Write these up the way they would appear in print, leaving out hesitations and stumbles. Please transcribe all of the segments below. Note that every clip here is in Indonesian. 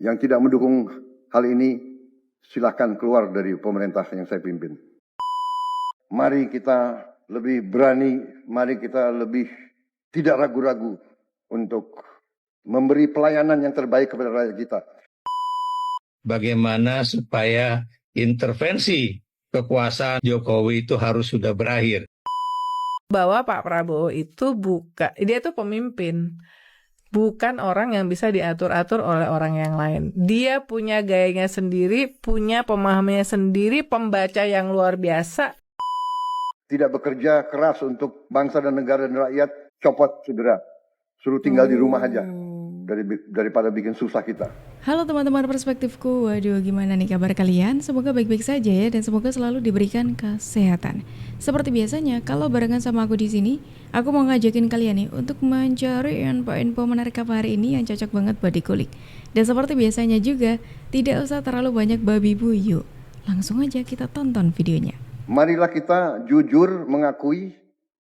Yang tidak mendukung hal ini, silakan keluar dari pemerintah yang saya pimpin. Mari kita lebih berani, mari kita lebih tidak ragu-ragu untuk memberi pelayanan yang terbaik kepada rakyat kita. Bagaimana supaya intervensi kekuasaan Jokowi itu harus sudah berakhir. Bahwa Pak Prabowo itu dia itu pemimpin, bukan orang yang bisa diatur-atur oleh orang yang lain. Dia punya gayanya sendiri, punya pemahamannya sendiri, pembaca yang luar biasa. Tidak bekerja keras untuk bangsa dan negara dan rakyat, copot segera. Suruh tinggal di rumah aja, daripada bikin susah kita. Halo teman-teman Perspektifku, waduh gimana nih kabar kalian? Semoga baik-baik saja ya, dan semoga selalu diberikan kesehatan. Seperti biasanya, kalau barengan sama aku di sini, aku mau ngajakin kalian nih untuk mencari info-info menarik apa hari ini yang cocok banget buat dikulik. Dan seperti biasanya juga, tidak usah terlalu banyak babi bu, yuk langsung aja kita tonton videonya. Marilah kita jujur mengakui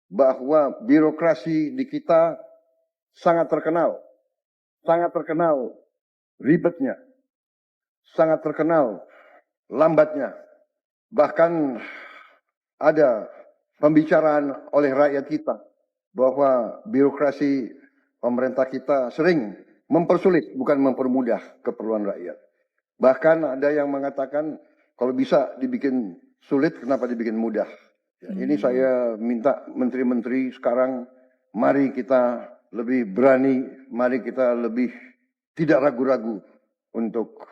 bahwa birokrasi di kita sangat terkenal ribetnya, sangat terkenal lambatnya. Bahkan ada pembicaraan oleh rakyat kita bahwa birokrasi pemerintah kita sering mempersulit, bukan mempermudah keperluan rakyat. Bahkan ada yang mengatakan kalau bisa dibikin sulit, kenapa dibikin mudah? Ya, ini saya minta menteri-menteri sekarang, mari kita lebih berani, mari kita lebih tidak ragu-ragu untuk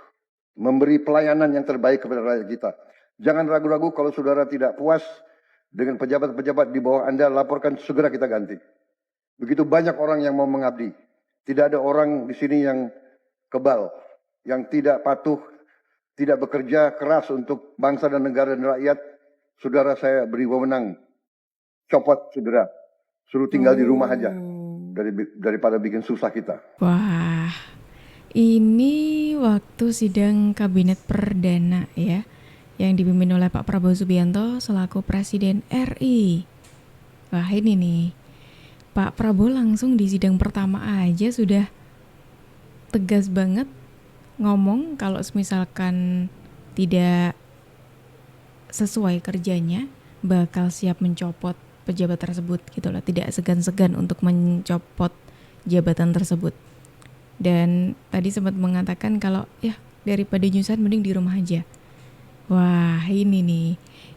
memberi pelayanan yang terbaik kepada rakyat kita. Jangan ragu-ragu kalau saudara tidak puas dengan pejabat-pejabat di bawah Anda, laporkan, segera kita ganti. Begitu banyak orang yang mau mengabdi. Tidak ada orang di sini yang kebal, yang tidak patuh, tidak bekerja keras untuk bangsa dan negara dan rakyat. Saudara saya beri wewenang, copot segera. Suruh tinggal di rumah aja, daripada bikin susah kita. Wah, ini waktu sidang Kabinet Perdana ya, yang dipimpin oleh Pak Prabowo Subianto selaku Presiden RI. Wah ini nih, Pak Prabowo langsung di sidang pertama aja sudah tegas banget ngomong kalau misalkan tidak sesuai kerjanya bakal siap mencopot pejabat tersebut gitu loh, tidak segan-segan untuk mencopot jabatan tersebut. Dan tadi sempat mengatakan kalau ya daripada nyusahin mending di rumah aja. Wah ini nih,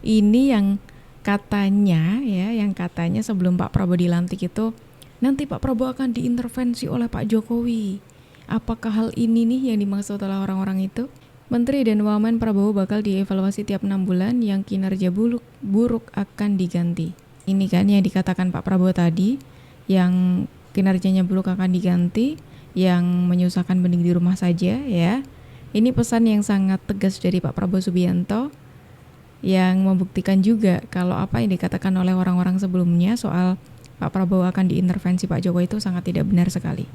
ini yang katanya ya, yang katanya sebelum Pak Prabowo dilantik itu nanti Pak Prabowo akan diintervensi oleh Pak Jokowi. Apakah hal ini nih yang dimaksud oleh orang-orang itu? Menteri dan Wamen Prabowo bakal dievaluasi tiap 6 bulan, yang kinerja buruk akan diganti. Ini kan yang dikatakan Pak Prabowo tadi, yang kinerjanya buruk akan diganti, yang menyusahkan mending di rumah saja ya. Ini pesan yang sangat tegas dari Pak Prabowo Subianto, yang membuktikan juga kalau apa yang dikatakan oleh orang-orang sebelumnya soal Pak Prabowo akan diintervensi Pak Jokowi itu sangat tidak benar sekali.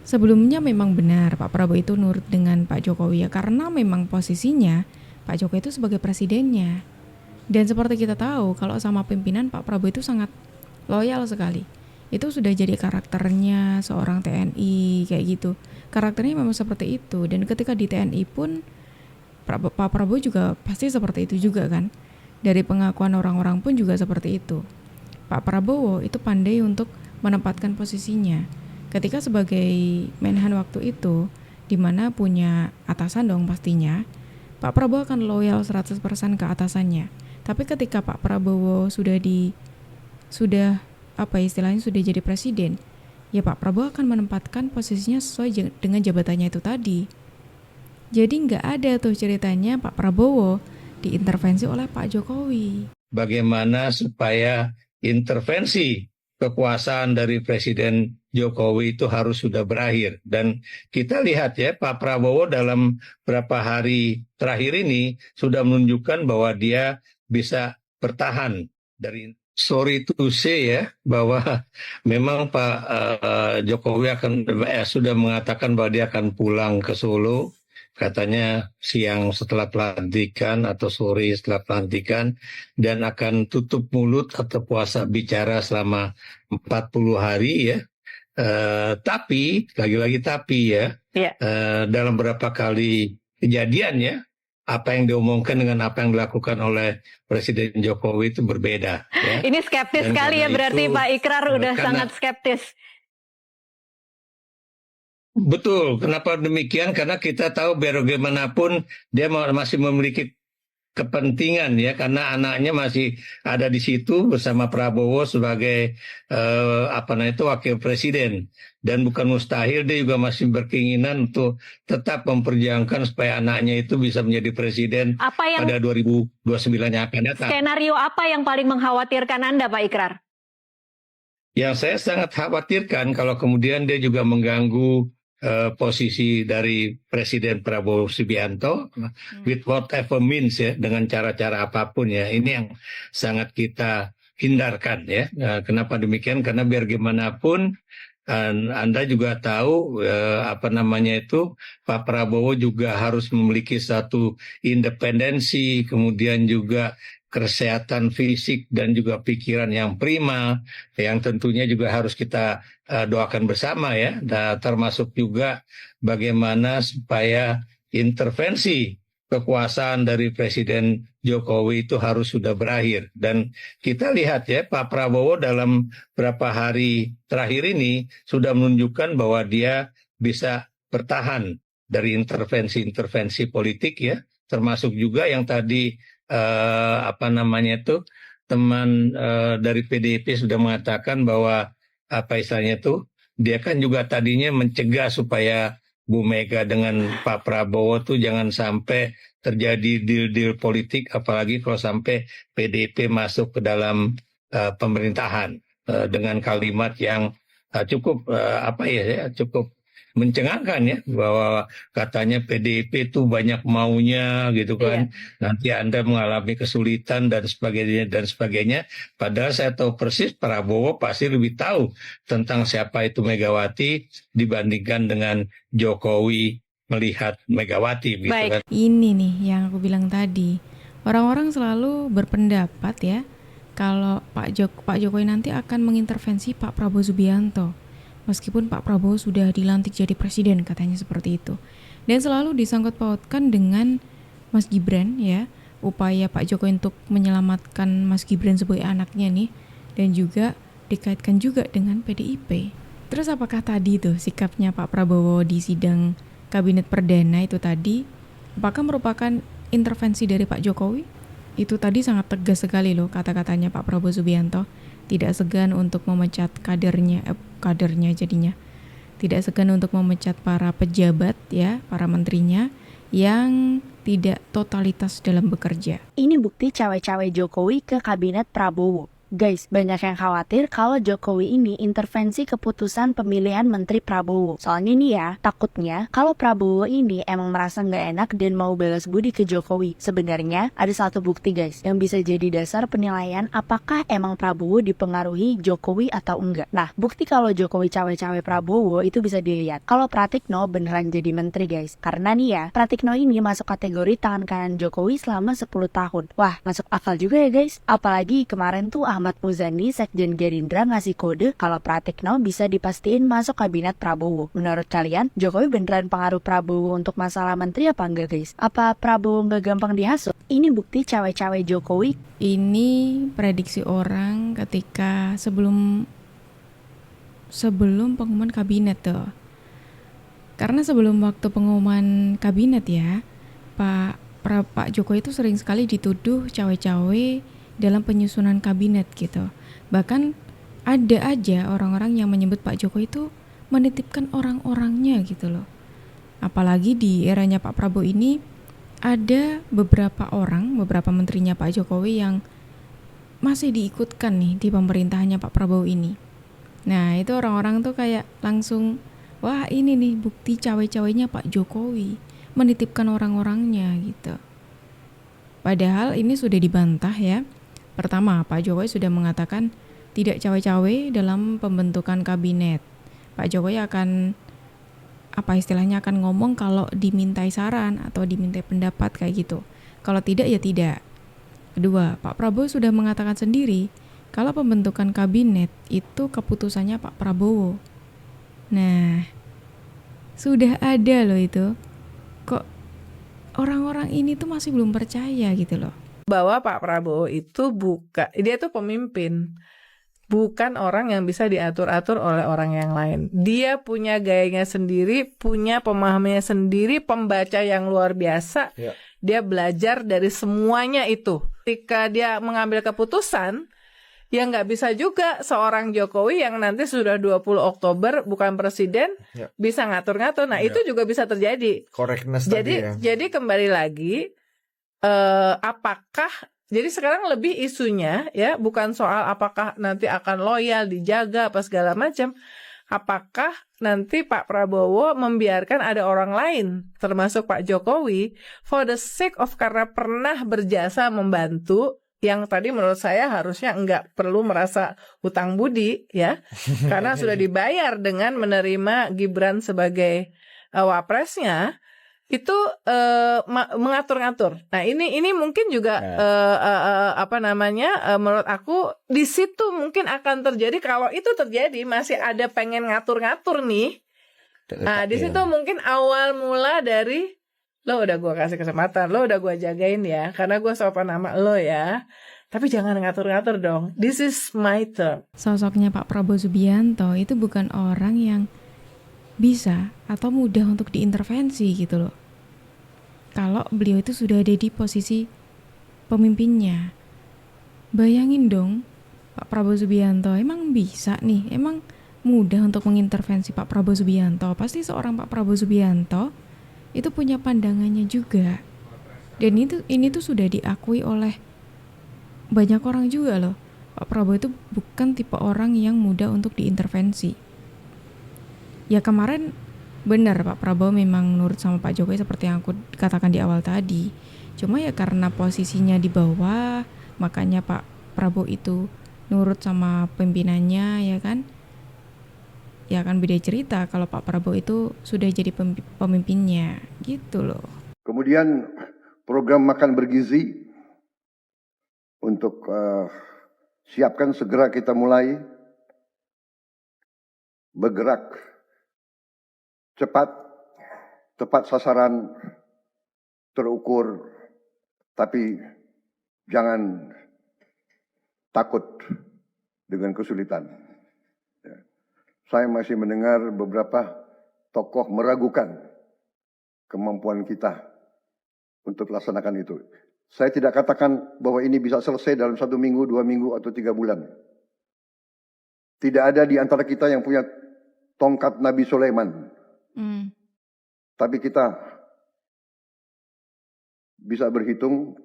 Sebelumnya memang benar Pak Prabowo itu nurut dengan Pak Jokowi ya, karena memang posisinya Pak Jokowi itu sebagai presidennya. Dan seperti kita tahu kalau sama pimpinan Pak Prabowo itu sangat loyal sekali. Itu sudah jadi karakternya seorang TNI kayak gitu. Karakternya memang seperti itu, dan ketika di TNI pun Pak Prabowo juga pasti seperti itu juga kan. Dari pengakuan orang-orang pun juga seperti itu. Pak Prabowo itu pandai untuk menempatkan posisinya. Ketika sebagai Menhan waktu itu, di mana punya atasan dong pastinya, Pak Prabowo akan loyal 100% ke atasannya. Tapi ketika Pak Prabowo sudah jadi presiden, ya Pak Prabowo akan menempatkan posisinya sesuai dengan jabatannya itu tadi. Jadi nggak ada tuh ceritanya Pak Prabowo diintervensi oleh Pak Jokowi. Bagaimana supaya intervensi kekuasaan dari Presiden Jokowi itu harus sudah berakhir. Dan kita lihat ya, Pak Prabowo dalam beberapa hari terakhir ini sudah menunjukkan bahwa dia bisa bertahan. Dari sorry to say ya, bahwa memang Pak Jokowi sudah mengatakan bahwa dia akan pulang ke Solo. Katanya siang setelah pelantikan atau sore setelah pelantikan, dan akan tutup mulut atau puasa bicara selama 40 hari ya, Tapi lagi-lagi tapi ya, Iya. dalam beberapa kali kejadian ya, apa yang diomongkan dengan apa yang dilakukan oleh Presiden Jokowi itu berbeda. Ya. Ini skeptis Dan sekali ya karena berarti itu, Pak Ikrar udah karena- sangat skeptis. Betul, kenapa demikian? Karena kita tahu biar bagaimanapun dia masih memiliki kepentingan ya, karena anaknya masih ada di situ bersama Prabowo sebagai wakil presiden, dan bukan mustahil dia juga masih berkeinginan untuk tetap memperjuangkan supaya anaknya itu bisa menjadi presiden Apa yang pada 2029 yang akan datang. skenario apa yang paling mengkhawatirkan Anda Pak Ikrar? Yang saya sangat khawatirkan kalau kemudian dia juga mengganggu posisi dari Presiden Prabowo Subianto with whatever means ya, dengan cara-cara apapun ya. Ini yang sangat kita hindarkan ya. Kenapa demikian? Karena biar gimana pun Anda juga tahu Pak Prabowo juga harus memiliki satu independensi, kemudian juga kesehatan fisik dan juga pikiran yang prima, yang tentunya juga harus kita doakan bersama ya, termasuk juga bagaimana supaya intervensi kekuasaan dari Presiden Jokowi itu harus sudah berakhir. Dan kita lihat ya, Pak Prabowo dalam beberapa hari terakhir ini sudah menunjukkan bahwa dia bisa bertahan dari intervensi-intervensi politik ya, termasuk juga yang tadi teman dari PDIP sudah mengatakan bahwa dia kan juga tadinya mencegah supaya Bu Mega dengan Pak Prabowo tuh jangan sampai terjadi deal-deal politik, apalagi kalau sampai PDIP masuk ke dalam pemerintahan dengan kalimat yang cukup cukup mencengangkan ya, bahwa katanya PDIP itu banyak maunya gitu kan, nanti Anda mengalami kesulitan dan sebagainya. Padahal saya tahu persis Prabowo pasti lebih tahu tentang siapa itu Megawati dibandingkan dengan Jokowi melihat Megawati gitu kan. Ini nih yang aku bilang tadi, orang-orang selalu berpendapat ya kalau Pak Jokowi nanti akan mengintervensi Pak Prabowo Subianto. Meskipun Pak Prabowo sudah dilantik jadi presiden, katanya seperti itu. Dan selalu disangkut pautkan dengan Mas Gibran ya, upaya Pak Jokowi untuk menyelamatkan Mas Gibran sebagai anaknya nih, dan juga dikaitkan juga dengan PDIP. Terus apakah tadi tuh sikapnya Pak Prabowo di sidang Kabinet Perdana itu tadi, apakah merupakan intervensi dari Pak Jokowi? Itu tadi sangat tegas sekali loh kata-katanya Pak Prabowo Subianto. Tidak segan untuk memecat kadernya jadinya. Tidak segan untuk memecat para pejabat ya, para menterinya yang tidak totalitas dalam bekerja. Ini bukti cawe-cawe Jokowi ke kabinet Prabowo. Guys, banyak yang khawatir kalau Jokowi ini intervensi keputusan pemilihan Menteri Prabowo. Soalnya nih ya, takutnya kalau Prabowo ini emang merasa nggak enak dan mau balas budi ke Jokowi. Sebenarnya ada satu bukti guys, yang bisa jadi dasar penilaian apakah emang Prabowo dipengaruhi Jokowi atau enggak. Nah, bukti kalau Jokowi cawe-cawe Prabowo itu bisa dilihat kalau Pratikno beneran jadi menteri guys. Karena nih ya, Pratikno ini masuk kategori tangan kanan Jokowi selama 10 tahun. Wah, masuk akal juga ya guys. Apalagi kemarin tuh Ahmad Muzani, Sekjen Gerindra ngasih kode kalau Pratikno bisa dipastiin masuk kabinet Prabowo. Menurut kalian, Jokowi beneran pengaruh Prabowo untuk masalah menteri apa enggak guys? Apa Prabowo nggak gampang dihasut? Ini bukti cawe-cawe Jokowi. Ini prediksi orang ketika sebelum pengumuman kabinet tuh. Karena sebelum waktu pengumuman kabinet ya, Pak Jokowi itu sering sekali dituduh cawe-cawe dalam penyusunan kabinet gitu. Bahkan ada aja orang-orang yang menyebut Pak Jokowi itu menitipkan orang-orangnya gitu loh. Apalagi di eranya Pak Prabowo ini ada beberapa menterinya Pak Jokowi yang masih diikutkan nih di pemerintahannya Pak Prabowo ini. Nah itu orang-orang tuh kayak langsung, wah ini nih bukti cawe-cawenya Pak Jokowi menitipkan orang-orangnya gitu. Padahal ini sudah dibantah ya. Pertama, Pak Jokowi sudah mengatakan tidak cawe-cawe dalam pembentukan kabinet. Pak Jokowi akan akan ngomong kalau dimintai saran atau dimintai pendapat kayak gitu. Kalau tidak ya tidak. Kedua, Pak Prabowo sudah mengatakan sendiri kalau pembentukan kabinet itu keputusannya Pak Prabowo. Nah, sudah ada loh itu. Kok orang-orang ini tuh masih belum percaya gitu loh. Bahwa Pak Prabowo itu dia tuh pemimpin, bukan orang yang bisa diatur-atur oleh orang yang lain. Dia punya gayanya sendiri, punya pemahamannya sendiri, pembaca yang luar biasa. Ya. Dia belajar dari semuanya itu. Ketika dia mengambil keputusan, ya nggak bisa juga seorang Jokowi yang nanti sudah 20 Oktober bukan presiden, Ya. bisa ngatur-ngatur. Nah, Ya. itu juga bisa terjadi. Correctness tadi ya. Jadi kembali lagi, apakah jadi sekarang lebih isunya ya bukan soal apakah nanti akan loyal, dijaga apa segala macam. Apakah nanti Pak Prabowo membiarkan ada orang lain termasuk Pak Jokowi for the sake of karena pernah berjasa membantu, yang tadi menurut saya harusnya nggak perlu merasa hutang budi ya, karena sudah dibayar dengan menerima Gibran sebagai wapresnya. Itu mengatur-ngatur. Nah, ini mungkin juga menurut aku di situ mungkin akan terjadi. Kalau itu terjadi masih ada pengen ngatur-ngatur nih. Nah, di situ mungkin awal mula dari lo udah gue kasih kesempatan, lo udah gue jagain ya, karena gue sopan sama lo ya. Tapi jangan ngatur-ngatur dong. This is my turn. Sosoknya Pak Prabowo Subianto itu bukan orang yang bisa atau mudah untuk diintervensi gitu loh. Kalau beliau itu sudah ada di posisi pemimpinnya. Bayangin dong, Pak Prabowo Subianto emang bisa nih, emang mudah untuk mengintervensi Pak Prabowo Subianto. Pasti seorang Pak Prabowo Subianto itu punya pandangannya juga. Dan ini tuh sudah diakui oleh banyak orang juga loh. Pak Prabowo itu bukan tipe orang yang mudah untuk diintervensi. Ya kemarin benar Pak Prabowo memang nurut sama Pak Jokowi seperti yang aku katakan di awal tadi. Cuma ya karena posisinya di bawah, makanya Pak Prabowo itu nurut sama pimpinannya ya kan. Ya kan beda cerita kalau Pak Prabowo itu sudah jadi pemimpinnya gitu loh. Kemudian program makan bergizi untuk siapkan segera kita mulai bergerak cepat, tepat sasaran, terukur, tapi jangan takut dengan kesulitan. Ya. Saya masih mendengar beberapa tokoh meragukan kemampuan kita untuk laksanakan itu. Saya tidak katakan bahwa ini bisa selesai dalam 1 minggu, 2 minggu, atau 3 bulan. Tidak ada di antara kita yang punya tongkat Nabi Sulaiman. Tapi kita bisa berhitung,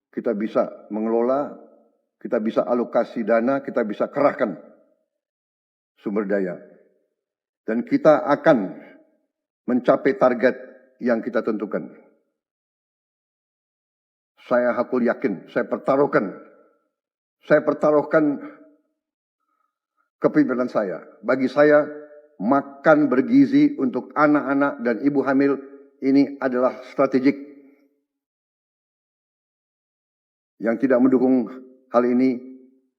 kita bisa mengelola, kita bisa alokasi dana, kita bisa kerahkan sumber daya. Dan kita akan mencapai target yang kita tentukan. Saya hakul yakin, saya pertaruhkan kepemimpinan saya. Bagi saya, makan bergizi untuk anak-anak dan ibu hamil ini adalah strategik. Yang tidak mendukung hal ini,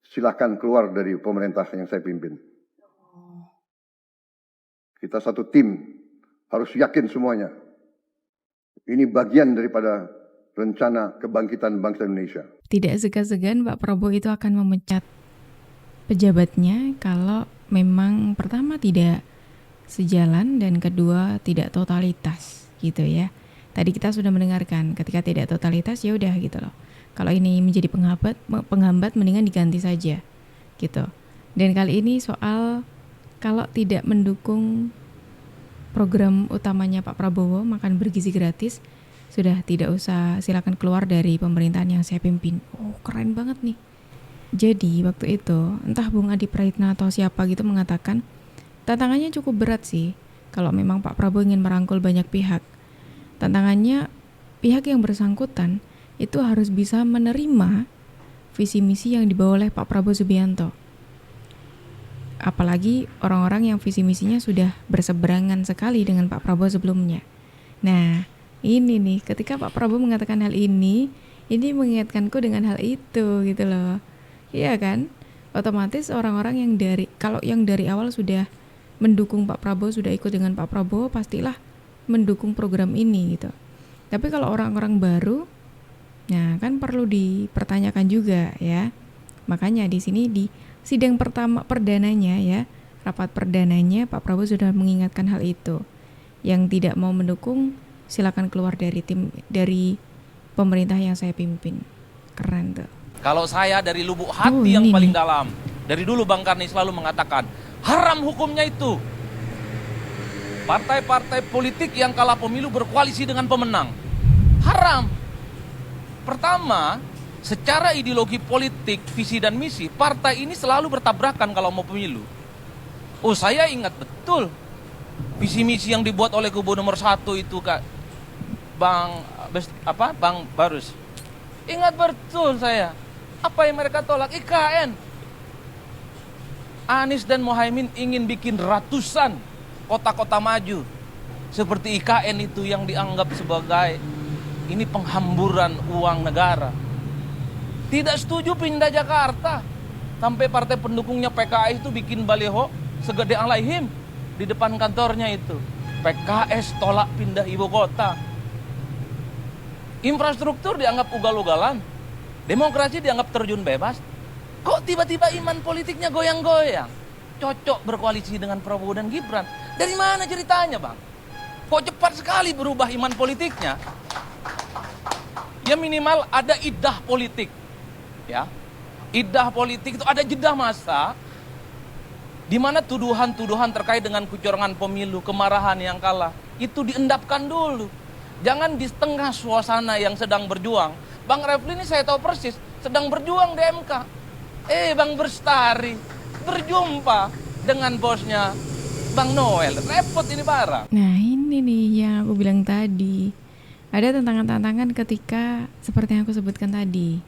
silakan keluar dari pemerintah yang saya pimpin. Kita satu tim, harus yakin semuanya. Ini bagian daripada rencana kebangkitan bangsa Indonesia. Tidak segan-segan Pak Prabowo itu akan memecat pejabatnya kalau memang pertama tidak sejalan dan kedua tidak totalitas gitu ya. Tadi kita sudah mendengarkan ketika tidak totalitas ya udah gitu loh. Kalau ini menjadi penghambat mendingan diganti saja gitu. Dan kali ini soal kalau tidak mendukung program utamanya Pak Prabowo makan bergizi gratis, sudah tidak usah, silakan keluar dari pemerintahan yang saya pimpin. Oh keren banget nih. Jadi waktu itu entah Bung Adi Praitno atau siapa gitu mengatakan tantangannya cukup berat sih kalau memang Pak Prabowo ingin merangkul banyak pihak. Tantangannya pihak yang bersangkutan itu harus bisa menerima visi misi yang dibawa oleh Pak Prabowo Subianto. Apalagi orang-orang yang visi misinya sudah berseberangan sekali dengan Pak Prabowo sebelumnya. Nah ini nih ketika Pak Prabowo mengatakan hal ini mengingatkanku dengan hal itu gitu loh. Iya kan? Otomatis orang-orang yang dari awal sudah mendukung Pak Prabowo, sudah ikut dengan Pak Prabowo, pastilah mendukung program ini gitu. Tapi kalau orang-orang baru, nah kan perlu dipertanyakan juga ya. Makanya di sini di sidang pertama perdananya ya, rapat perdananya Pak Prabowo sudah mengingatkan hal itu. Yang tidak mau mendukung silakan keluar dari pemerintah yang saya pimpin. Keren tuh. Kalau saya dari lubuk hati yang paling dalam, dari dulu Bang Karni selalu mengatakan, haram hukumnya itu. Partai-partai politik yang kalah pemilu berkoalisi dengan pemenang. Haram. Pertama, secara ideologi politik, visi dan misi, partai ini selalu bertabrakan kalau mau pemilu. Oh, saya ingat betul visi misi yang dibuat oleh kubu nomor 1 itu, Kak. Bang Barus. Ingat betul saya. Apa yang mereka tolak? IKN. Anies dan Mohaimin ingin bikin ratusan kota-kota maju. Seperti IKN itu yang dianggap sebagai ini penghamburan uang negara. Tidak setuju pindah Jakarta. Sampai partai pendukungnya PKS itu bikin baliho segede Alaihim di depan kantornya itu. PKS tolak pindah ibu kota. Infrastruktur dianggap ugal-ugalan. Demokrasi dianggap terjun bebas. Kok tiba-tiba iman politiknya goyang-goyang? Cocok berkoalisi dengan Prabowo dan Gibran. Dari mana ceritanya, Bang? Kok cepat sekali berubah iman politiknya? Ya minimal ada idah politik. Ya. Idah politik itu ada jeda masa di mana tuduhan-tuduhan terkait dengan kecurangan pemilu, kemarahan yang kalah, itu diendapkan dulu. Jangan di tengah suasana yang sedang berjuang. Bang Refli ini saya tahu persis, sedang berjuang di MK. Bang Bestari berjumpa dengan bosnya Bang Noel. Repot ini barang. Nah ini nih yang aku bilang tadi. Ada tantangan-tantangan ketika seperti yang aku sebutkan tadi.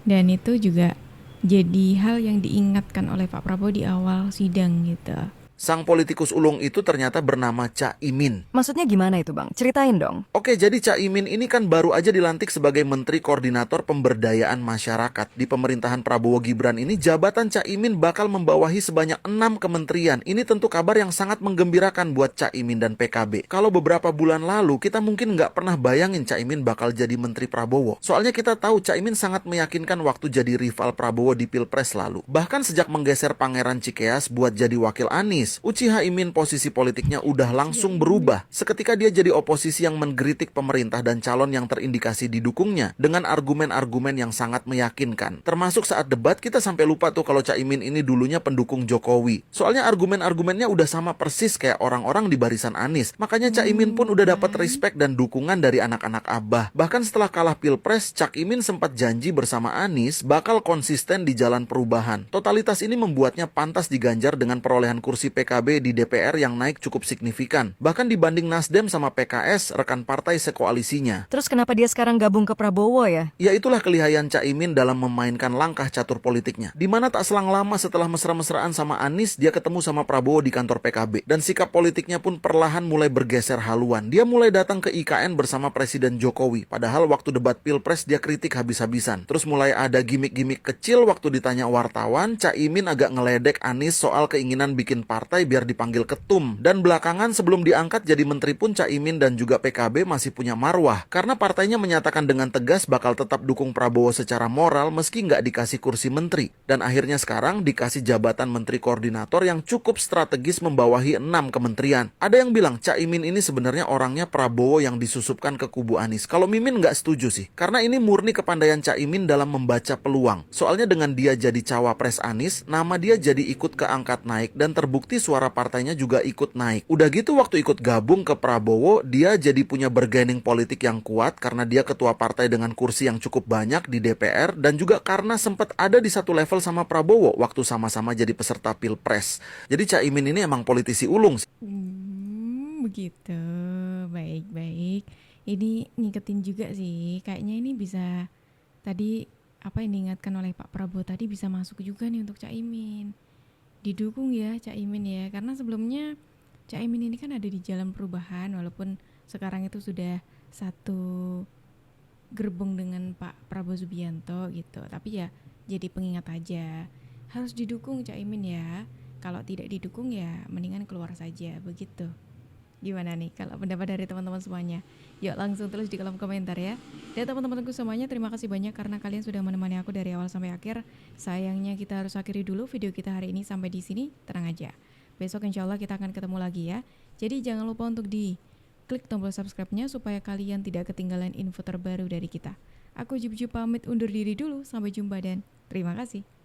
Dan itu juga jadi hal yang diingatkan oleh Pak Prabowo di awal sidang gitu. Sang politikus ulung itu ternyata bernama Cak Imin. Maksudnya gimana itu, Bang? Ceritain dong. Oke, jadi Cak Imin ini kan baru aja dilantik sebagai Menteri Koordinator Pemberdayaan Masyarakat. Di pemerintahan Prabowo Gibran ini, jabatan Cak Imin bakal membawahi sebanyak 6 kementerian. Ini tentu kabar yang sangat menggembirakan buat Cak Imin dan PKB. Kalau beberapa bulan lalu, kita mungkin nggak pernah bayangin Cak Imin bakal jadi Menteri Prabowo. Soalnya kita tahu Cak Imin sangat meyakinkan waktu jadi rival Prabowo di Pilpres lalu. Bahkan sejak menggeser Pangeran Cikeas buat jadi wakil Anies, Uchiha Imin posisi politiknya udah langsung berubah. Seketika dia jadi oposisi yang menggeritik pemerintah dan calon yang terindikasi didukungnya dengan argumen-argumen yang sangat meyakinkan. Termasuk saat debat kita sampai lupa tuh kalau Cak Imin ini dulunya pendukung Jokowi. Soalnya argumen-argumennya udah sama persis kayak orang-orang di barisan Anies. Makanya Cak Imin pun udah dapat respect dan dukungan dari anak-anak Abah. Bahkan setelah kalah Pilpres, Cak Imin sempat janji bersama Anies bakal konsisten di jalan perubahan. Totalitas ini membuatnya pantas diganjar dengan perolehan kursi PKB di DPR yang naik cukup signifikan. Bahkan dibanding Nasdem sama PKS, rekan partai sekoalisinya. Terus kenapa dia sekarang gabung ke Prabowo ya? Ya itulah kelihayan Cak Imin dalam memainkan langkah catur politiknya. Dimana tak selang lama setelah mesra-mesraan sama Anies, dia ketemu sama Prabowo di kantor PKB. Dan sikap politiknya pun perlahan mulai bergeser haluan. Dia mulai datang ke IKN bersama Presiden Jokowi. Padahal waktu debat Pilpres dia kritik habis-habisan. Terus mulai ada gimmick-gimmick kecil waktu ditanya wartawan, Cak Imin agak ngeledek Anies soal keinginan bikin partai biar dipanggil ketum. Dan belakangan sebelum diangkat jadi menteri pun Cak Imin dan juga PKB masih punya marwah. Karena partainya menyatakan dengan tegas bakal tetap dukung Prabowo secara moral meski nggak dikasih kursi menteri. Dan akhirnya sekarang dikasih jabatan menteri koordinator yang cukup strategis membawahi 6 kementerian. Ada yang bilang Cak Imin ini sebenarnya orangnya Prabowo yang disusupkan ke kubu Anies. Kalau Mimin nggak setuju sih. Karena ini murni kepandaian Cak Imin dalam membaca peluang. Soalnya dengan dia jadi cawapres Anies, nama dia jadi ikut keangkat naik dan terbukti suara partainya juga ikut naik. Udah gitu waktu ikut gabung ke Prabowo, dia jadi punya bargaining politik yang kuat karena dia ketua partai dengan kursi yang cukup banyak di DPR dan juga karena sempat ada di satu level sama Prabowo waktu sama-sama jadi peserta Pilpres. Jadi Cak Imin ini emang politisi ulung sih. Begitu. Baik-baik. Ini ngiketin juga sih. Kayaknya ini bisa tadi apa yang diingatkan oleh Pak Prabowo tadi bisa masuk juga nih untuk Cak Imin. Didukung ya Cak Imin ya, karena sebelumnya Cak Imin ini kan ada di jalan perubahan walaupun sekarang itu sudah satu gerbong dengan Pak Prabowo Subianto gitu. Tapi ya jadi pengingat aja. Harus didukung Cak Imin ya. Kalau tidak didukung ya mendingan keluar saja, begitu. Gimana nih kalau pendapat dari teman-teman semuanya? Yuk langsung tulis di kolom komentar ya. Dan teman-temanku semuanya, terima kasih banyak karena kalian sudah menemani aku dari awal sampai akhir. Sayangnya kita harus akhiri dulu video kita hari ini sampai di sini. Tenang aja, besok insya Allah kita akan ketemu lagi ya. Jadi jangan lupa untuk di klik tombol subscribe-nya supaya kalian tidak ketinggalan info terbaru dari kita. Aku Jup pamit undur diri dulu, sampai jumpa dan terima kasih.